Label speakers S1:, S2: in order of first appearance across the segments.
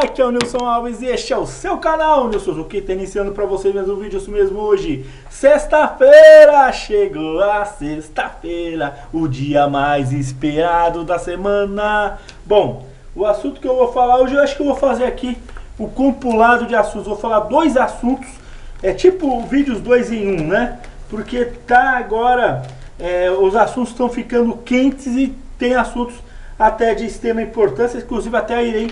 S1: Aqui é o Nilson Alves e este é o seu canal Nilson Suzuki, tá iniciando para vocês mais um vídeo, isso mesmo, hoje, sexta-feira, chegou a sexta-feira, o dia mais esperado da semana. Bom, o assunto que eu vou falar hoje, eu acho que eu vou fazer aqui o compilado de assuntos, vou falar dois assuntos, tipo vídeos 2 em 1, né? Porque tá agora, os assuntos estão ficando quentes e tem assuntos até de extrema importância, inclusive até irei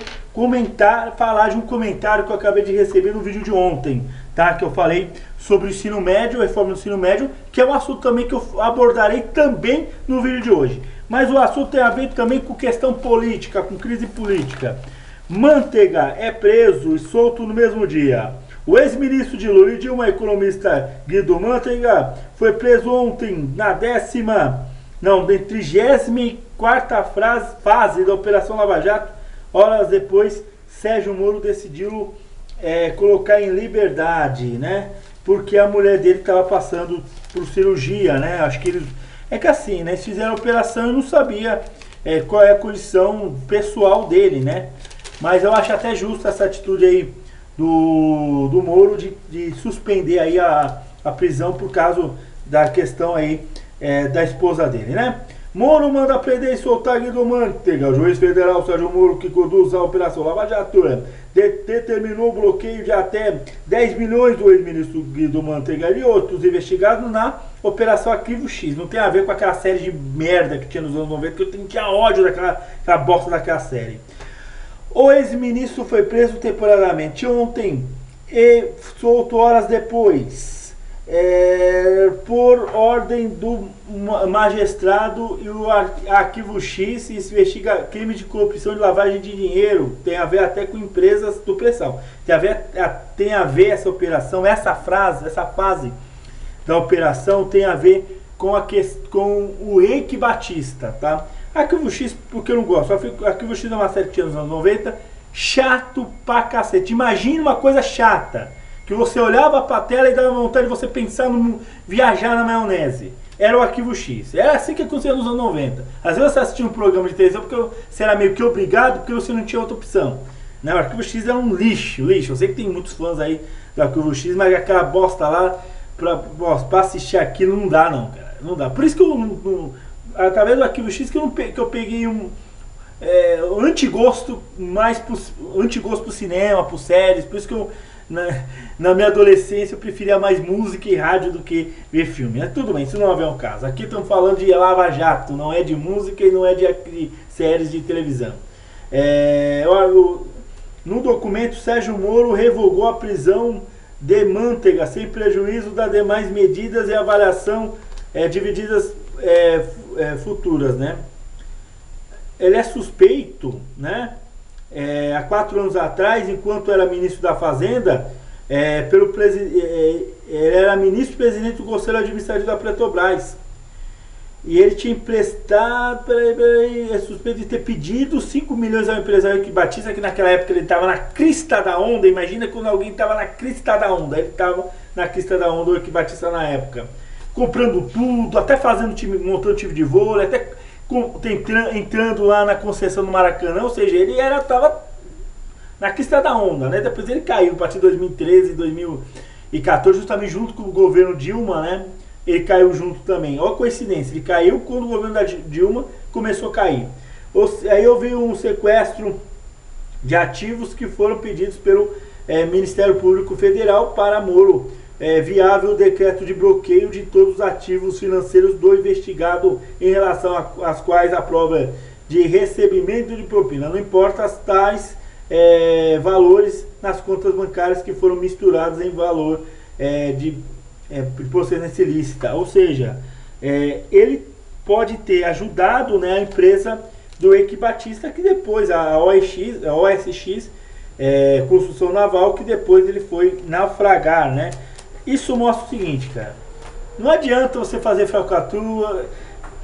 S1: falar de um comentário que eu acabei de receber no vídeo de ontem, tá? Que eu falei sobre o ensino médio, a reforma do ensino médio, que é um assunto também que eu abordarei também no vídeo de hoje. Mas o assunto tem a ver também com questão política, com crise política. Manteiga é preso e solto no mesmo dia. O ex-ministro de Lula e Dilma, economista Guido Manteiga, foi preso ontem na 34ª fase da Operação Lava Jato. Horas depois, Sérgio Moro decidiu colocar em liberdade, né? Porque a mulher dele estava passando por cirurgia, né? Acho que eles... É que assim, né? Eles fizeram a operação e não sabia qual é a condição pessoal dele, né? Mas eu acho até justa essa atitude aí do Moro de suspender aí a prisão por causa da questão aí da esposa dele, né? Moro manda prender e soltar Guido Manteiga. O juiz federal Sérgio Moro, que conduz a Operação Lava Jato, determinou o bloqueio de até 10 milhões do ex-ministro Guido Manteiga e outros investigados na Operação Arquivo X. Não tem a ver com aquela série de merda que tinha nos anos 90, que eu tinha ódio daquela bosta daquela série. O ex-ministro foi preso temporariamente ontem e solto horas depois. Por ordem do magistrado, e o Arquivo X investiga crime de corrupção e lavagem de dinheiro. Tem a ver até com empresas do pré-sal. Tem a ver essa operação, essa fase da operação tem a ver com o Eike Batista, tá? Arquivo X, porque eu não gosto. Arquivo X é uma série que tinha nos anos 90, chato pra cacete. Imagina uma coisa chata, que você olhava pra tela e dava vontade de você pensar no viajar na maionese. Era o Arquivo X. Era assim que acontecia nos anos 90. Às vezes você assistia um programa de televisão porque você era meio que obrigado, porque você não tinha outra opção, né? O Arquivo X era um lixo. Eu sei que tem muitos fãs aí do Arquivo X, mas aquela bosta lá, pra assistir aquilo não dá não, cara. Não dá. Por isso que através do Arquivo X que eu peguei um antigosto pro cinema, por séries. Por isso que eu, na minha adolescência, eu preferia mais música e rádio do que ver filme. Mas tudo bem, isso não é o caso. Aqui estamos falando de Lava Jato, não é de música e não é de séries de televisão. No documento, Sérgio Moro revogou a prisão de Manteiga sem prejuízo das demais medidas e avaliação divididas futuras, né? Ele é suspeito, né? Há 4 anos atrás, enquanto era ministro da Fazenda, ele era ministro-presidente do Conselho Administrativo da Petrobras. E ele tinha emprestado, é suspeito de ter pedido 5 milhões ao empresário Eike Batista, que naquela época ele estava na crista da onda. Imagina quando alguém estava na crista da onda. Ele estava na crista da onda, o Eike Batista na época. Comprando tudo, até montando time de vôlei, até entrando lá na concessão do Maracanã. Ou seja, ele estava na crista da onda, né? Depois ele caiu a partir de 2013 e 2014, justamente junto com o governo Dilma, né? Ele caiu junto também. Olha a coincidência, ele caiu quando o governo da Dilma começou a cair. Aí houve um sequestro de ativos que foram pedidos pelo Ministério Público Federal para Moro. Viável o decreto de bloqueio de todos os ativos financeiros do investigado em relação às quais a prova de recebimento de propina não importa as tais valores nas contas bancárias que foram misturados em valor de procedência ilícita. Ou seja, ele pode ter ajudado, né, a empresa do Eike Batista, que depois a OSX, Construção Naval, que depois ele foi naufragar, né? Isso mostra o seguinte, cara. Não adianta você fazer falcatrua.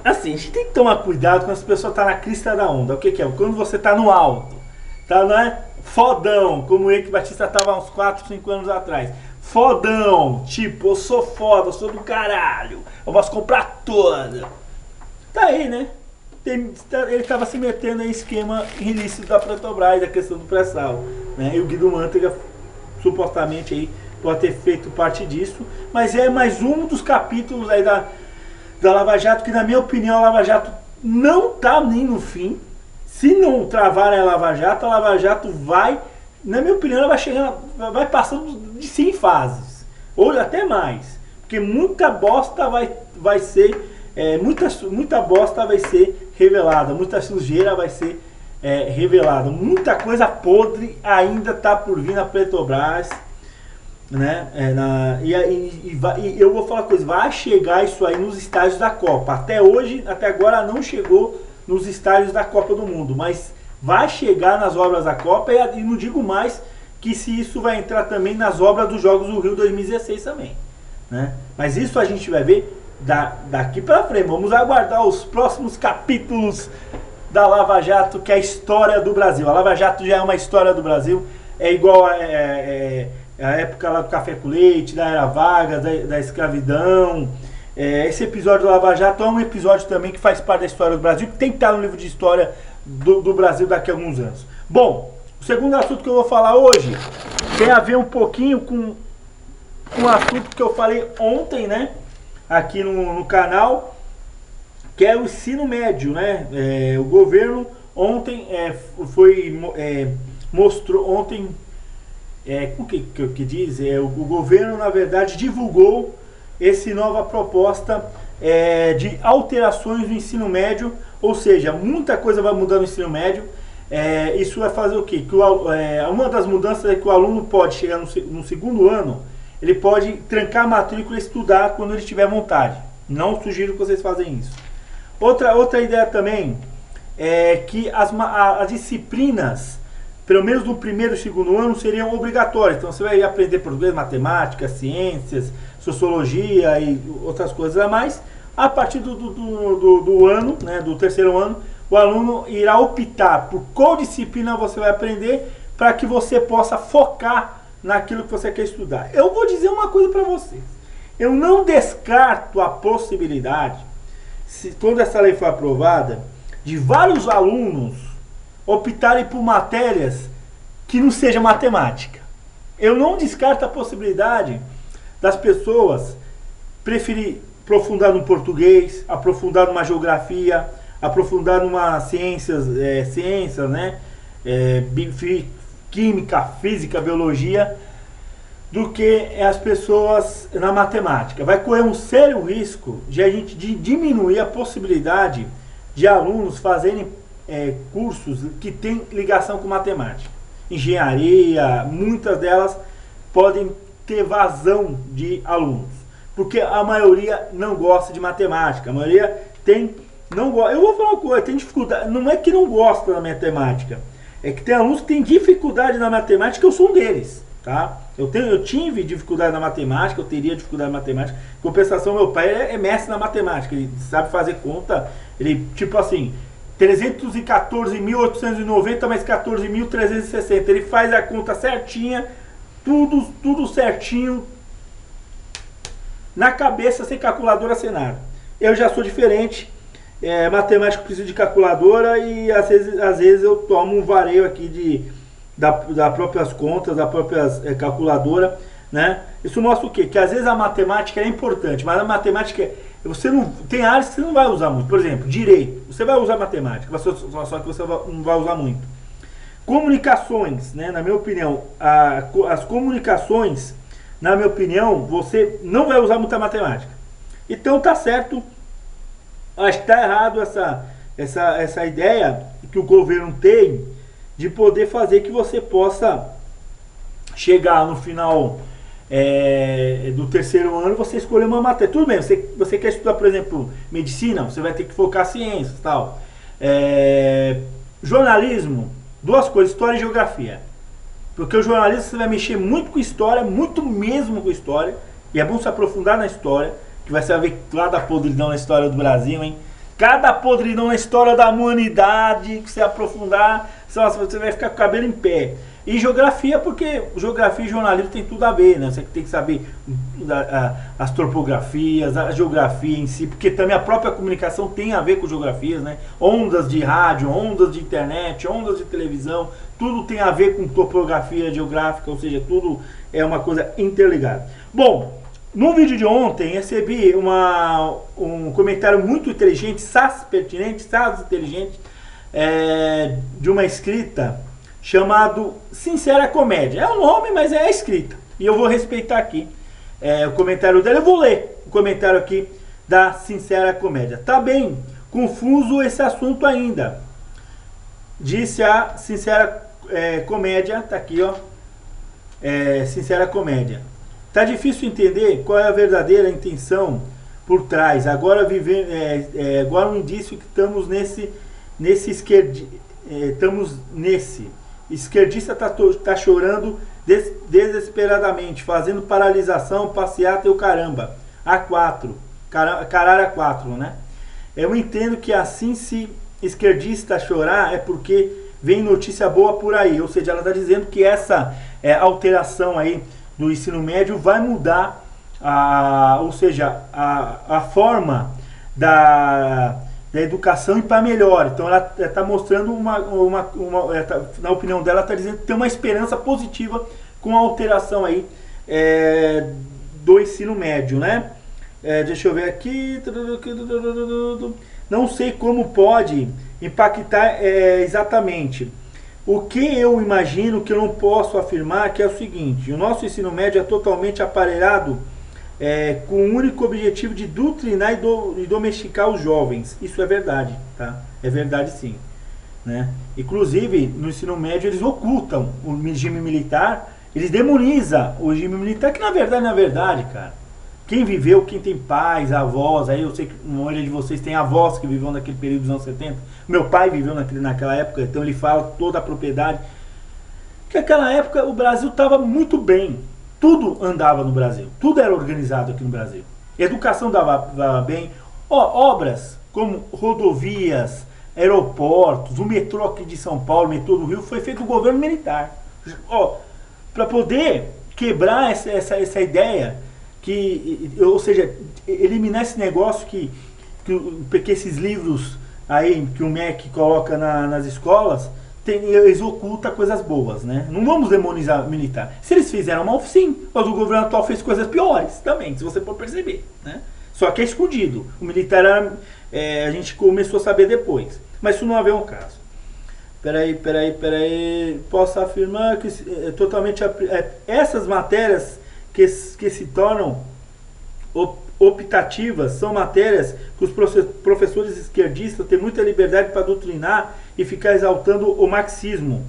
S1: Assim, a gente tem que tomar cuidado quando as pessoas estão na crista da onda. O que é? Quando você está no alto, tá, não é? Fodão, como o Eike Batista estava há uns 4, 5 anos atrás. Fodão, tipo, eu sou foda, eu sou do caralho, eu posso comprar toda. Tá aí, né? Ele estava se metendo em esquema ilícito da Petrobras, da questão do pré-sal. né? E o Guido Mantega supostamente aí pode ter feito parte disso, mas é mais um dos capítulos aí da Lava Jato, que na minha opinião a Lava Jato não tá nem no fim. Se não travarem a Lava Jato vai, na minha opinião, ela vai chegando, vai passando de 100 fases, ou até mais, porque muita bosta vai ser, muita bosta vai ser revelada, muita sujeira vai ser revelada, muita coisa podre ainda tá por vir na Petrobras, né? E eu vou falar uma coisa, vai chegar isso aí nos estágios da Copa. Até hoje, até agora não chegou nos estágios da Copa do Mundo, mas vai chegar nas obras da Copa, e não digo mais que se isso vai entrar também nas obras dos Jogos do Rio 2016 também, né? Mas isso a gente vai ver daqui para frente. Vamos aguardar os próximos capítulos da Lava Jato, que é a história do Brasil. A Lava Jato já é uma história do Brasil, é igual a época lá do café com leite, da Era Vargas, da escravidão. Esse episódio do Lava Jato é um episódio também que faz parte da história do Brasil, que tem que estar no livro de história do Brasil daqui a alguns anos. Bom, o segundo assunto que eu vou falar hoje tem a ver um pouquinho com um assunto que eu falei ontem, né, aqui no canal, que é o ensino médio, né? O governo ontem mostrou ontem, como que diz? O governo, na verdade, divulgou essa nova proposta de alterações no ensino médio, ou seja, muita coisa vai mudar no ensino médio. Isso vai fazer o quê? Uma das mudanças é que o aluno pode chegar no segundo ano, ele pode trancar a matrícula e estudar quando ele tiver vontade. Não sugiro que vocês façam isso. Outra ideia também é que as disciplinas, pelo menos no primeiro e segundo ano, seriam obrigatórias. Então você vai aprender português, matemática, ciências, sociologia e outras coisas a mais. A partir do ano, né, do terceiro ano, o aluno irá optar por qual disciplina você vai aprender, para que você possa focar naquilo que você quer estudar. Eu vou dizer uma coisa para vocês. Eu não descarto a possibilidade, quando essa lei for aprovada, de vários alunos optarem por matérias que não seja matemática. Eu não descarto a possibilidade das pessoas preferir aprofundar no português, aprofundar numa geografia, aprofundar numa ciências, né? Química, física, biologia, do que as pessoas na matemática. Vai correr um sério risco de a gente diminuir a possibilidade de alunos fazerem cursos que têm ligação com matemática. Engenharia, muitas delas podem ter vazão de alunos, porque a maioria não gosta de matemática, a maioria não gosta. Eu vou falar uma coisa, tem dificuldade, não é que não gosta da matemática, é que tem alunos que têm dificuldade na matemática, eu sou um deles, tá? Eu tive dificuldade na matemática, eu teria dificuldade na matemática. Em compensação, meu pai é mestre na matemática, ele sabe fazer conta, ele, tipo assim, 314.890 mais 14.360, ele faz a conta certinha, tudo certinho, na cabeça, sem calculadora, sem nada. Eu já sou diferente, matemática precisa de calculadora, e às vezes eu tomo um vareio aqui das próprias contas, da própria calculadora, né? Isso mostra o quê? Que às vezes a matemática é importante, mas a matemática, você não tem áreas que você não vai usar muito. Por exemplo, direito, você vai usar matemática, só que você não vai usar muito. Comunicações, né? Na minha opinião, as comunicações, na minha opinião, você não vai usar muita matemática. Então tá certo, acho que tá errado essa ideia que o governo tem de poder fazer que você possa chegar no final do terceiro ano, você escolher uma matéria. Tudo bem, você quer estudar, por exemplo, medicina, você vai ter que focar ciências e tal. Jornalismo, duas coisas, história e geografia. Porque o jornalismo você vai mexer muito com história, muito mesmo com história, e é bom se aprofundar na história, que vai saber cada podridão na história do Brasil, hein? Cada podridão na história da humanidade, que você aprofundar, você vai ficar com o cabelo em pé. E geografia, porque geografia e jornalismo tem tudo a ver, né? Você tem que saber as topografias, a geografia em si, porque também a própria comunicação tem a ver com geografias, né? Ondas de rádio, ondas de internet, ondas de televisão, tudo tem a ver com topografia geográfica, ou seja, tudo é uma coisa interligada. Bom, no vídeo de ontem recebi um comentário muito inteligente, sas pertinente, sas inteligente, de uma escrita chamado Sincera Comédia. É o nome, mas é a escrita. E eu vou respeitar aqui o comentário dela. Eu vou ler o comentário aqui da Sincera Comédia. Tá bem confuso esse assunto ainda, disse a Sincera Comédia. Tá aqui, ó. Sincera Comédia. Tá difícil entender qual é a verdadeira intenção por trás. Agora agora um indício que estamos nesse esquerdista tá chorando desesperadamente, fazendo paralisação, passeata e o caramba. A4. Caralho A4, né? Eu entendo que assim, se esquerdista chorar é porque vem notícia boa por aí. Ou seja, ela está dizendo que essa alteração aí do ensino médio vai mudar ou seja, a forma da educação e para melhor. Então ela está mostrando na opinião dela, está dizendo que tem uma esperança positiva com a alteração aí do ensino médio, né? Deixa eu ver aqui. Não sei como pode impactar exatamente. O que eu imagino, que eu não posso afirmar, que é o seguinte: o nosso ensino médio é totalmente aparelhado com o único objetivo de doutrinar e domesticar os jovens. Isso é verdade, tá? É verdade, sim, né? Inclusive, no ensino médio eles ocultam o regime militar, eles demonizam o regime militar, que na verdade, cara, quem viveu, quem tem pais, avós, aí eu sei que a maioria de vocês tem avós que viveram naquele período dos anos 70. Meu pai viveu naquela época, então ele fala toda a propriedade. Que naquela época o Brasil estava muito bem. Tudo andava no Brasil. Tudo era organizado aqui no Brasil. Educação dava bem. Obras como rodovias, aeroportos, o metrô aqui de São Paulo, o metrô do Rio, foi feito no governo militar. Para poder quebrar essa ideia, ou seja, eliminar esse negócio que esses livros aí que o MEC coloca nas escolas, eles ocultam coisas boas, né? Não vamos demonizar o militar. Se eles fizeram mal, sim, mas o governo atual fez coisas piores também, se você for perceber, né? Só que é escondido. O militar a gente começou a saber depois, mas isso não é um caso. Peraí. Posso afirmar que totalmente essas matérias que se tornam optativas são matérias que os professores esquerdistas têm muita liberdade para doutrinar e ficar exaltando o marxismo,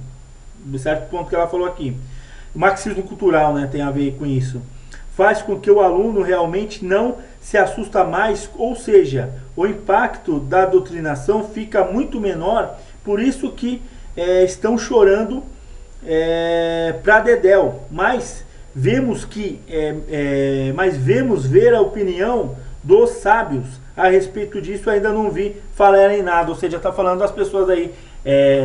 S1: de certo ponto que ela falou aqui. O marxismo cultural, né, tem a ver com isso. Faz com que o aluno realmente não se assusta mais, ou seja, o impacto da doutrinação fica muito menor, por isso que estão chorando para dedéu. Mas vemos ver a opinião dos sábios a respeito disso, ainda não vi falarem nada. Ou seja, está falando das pessoas aí,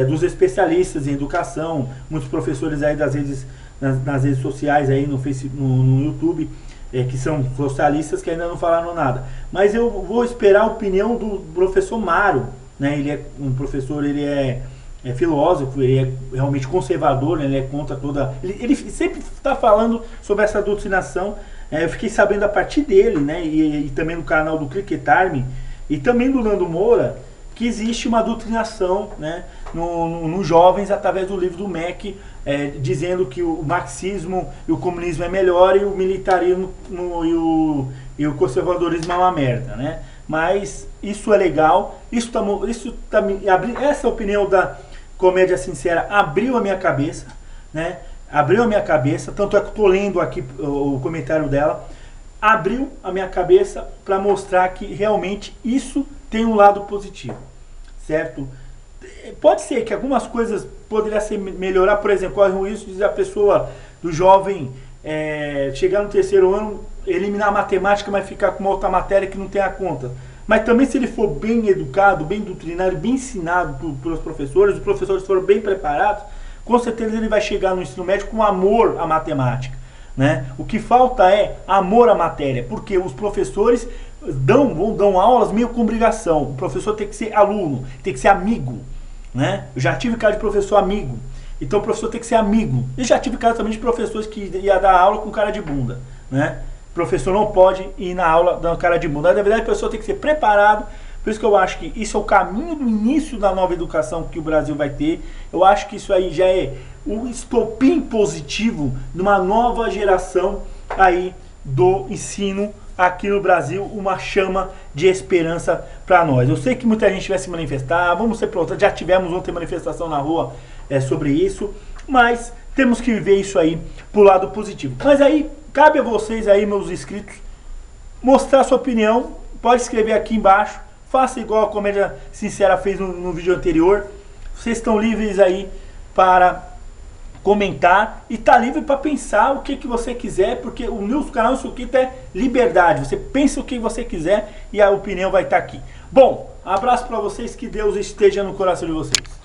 S1: dos especialistas em educação, muitos professores aí nas redes sociais aí, no Facebook, no YouTube, que são socialistas, que ainda não falaram nada. Mas eu vou esperar a opinião do professor Mário, né? Ele é um professor, ele é filósofo, ele é realmente conservador, né? Ele é contra toda... Ele sempre está falando sobre essa doutrinação. Eu fiquei sabendo a partir dele, né? E também no canal do Cliquetarme, e também do Nando Moura, que existe uma doutrinação, né, nos jovens através do livro do MEC, dizendo que o marxismo e o comunismo é melhor e o militarismo e o conservadorismo é uma merda, né? Mas isso é legal, essa opinião da Comédia Sincera abriu a minha cabeça, né? Abriu a minha cabeça, tanto é que estou lendo aqui o comentário dela, abriu a minha cabeça para mostrar que realmente isso tem um lado positivo, certo? Pode ser que algumas coisas poderiam ser melhorar, por exemplo, corre o risco de a pessoa, do jovem, chegar no terceiro ano, eliminar a matemática, mas ficar com uma outra matéria que não tem a conta. Mas também, se ele for bem educado, bem doutrinado, bem ensinado pelos professores, os professores foram bem preparados, com certeza ele vai chegar no ensino médio com amor à matemática, né? O que falta é amor à matéria, porque os professores dão aulas meio com obrigação. O professor tem que ser aluno, tem que ser amigo, né? Eu já tive cara de professor amigo. Então o professor tem que ser amigo. Eu já tive caso também de professores que ia dar aula com cara de bunda, né? O professor não pode ir na aula dando cara de bunda. Na verdade, o professor tem que ser preparado. Por isso que eu acho que isso é o caminho do início da nova educação que o Brasil vai ter. Eu acho que isso aí já é um estopim positivo de uma nova geração aí do ensino aqui no Brasil, uma chama de esperança para nós. Eu sei que muita gente vai se manifestar, vamos ser prontos, já tivemos ontem manifestação na rua sobre isso, mas temos que viver isso aí pro lado positivo. Mas aí, cabe a vocês aí, meus inscritos, mostrar sua opinião, pode escrever aqui embaixo, faça igual a Comédia Sincera fez no vídeo anterior, vocês estão livres aí para comentar e tá livre para pensar o que você quiser, porque o meu canal isso aqui é liberdade, você pensa o que você quiser e a opinião vai estar aqui. Bom, abraço para vocês, que Deus esteja no coração de vocês.